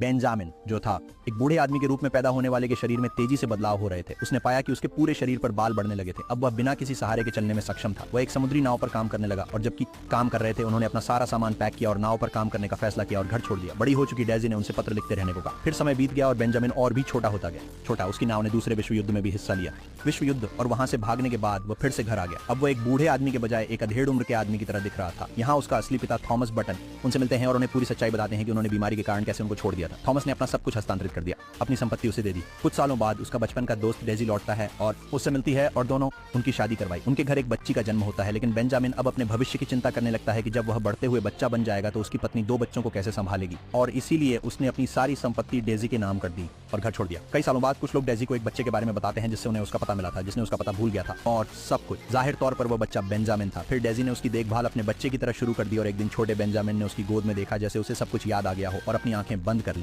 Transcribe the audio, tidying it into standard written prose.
Benjamin जो था एक बूढ़े आदमी के रूप में पैदा होने वाले के शरीर में तेजी से बदलाव हो रहे थे। उसने पाया कि उसके पूरे शरीर पर बाल बढ़ने लगे थे। अब वह बिना किसी सहारे के चलने में सक्षम था। वह एक समुद्री नाव पर काम करने लगा और जबकि काम कर रहे थे उन्होंने अपना सारा सामान पैक किया और नाव पर काम करने का फैसला किया और घर छोड़ दिया। बड़ी हो चुकी डेजी ने उनसे पत्र लिखते रहने को कहा। फिर समय बीत गया और बेंजामिन और भी छोटा होता गया। छोटा उसकी नाव ने दूसरे विश्व युद्ध में भी हिस्सा लिया। विश्व युद्ध और वहां से भागने के बाद वह फिर से घर आ गया। अब वो एक बूढ़े आदमी के बजाय एक अधेड़ उम्र के आदमी की तरह दिख रहा था। यहाँ उसका असली पिता थॉमस बटन उनसे मिलते हैं और उन्हें पूरी सच्चाई बताते हैं कि उन्होंने बीमारी के कारण कैसे उनको छोड़ दिया था। थॉमस ने अपना सब कुछ हस्तांतरित कर दिया, अपनी संपत्ति उसे दे दी। कुछ सालों बाद उसका बचपन का दोस्त डेजी लौटता है और उससे मिलती है और दोनों उनकी शादी करवाई। उनके घर एक बच्ची का जन्म होता है, लेकिन बेंजामिन अब अपने भविष्य की चिंता करने लगता है कि जब वह बढ़ते हुए बच्चा बन जाएगा तो उसकी पत्नी 2 बच्चों को कैसे संभालेगी, और इसीलिए उसने अपनी सारी संपत्ति डेजी के नाम कर दी और घर छोड़ दिया। कई सालों बाद कुछ लोग डेजी को एक बच्चे के बारे में बताते हैं जिससे उन्हें उसका पता मिला था, जिसने उसका पता भूल गया था और सब कुछ। जाहिर तौर पर वह बच्चा बेंजामिन था। फिर डेजी ने उसकी देखभाल अपने बच्चे की तरह शुरू कर दी और एक दिन छोटे बेंजामिन ने उसकी गोद में देखा जैसे उसे सब कुछ याद आ गया हो और अपनी आंखें बंद कर ली।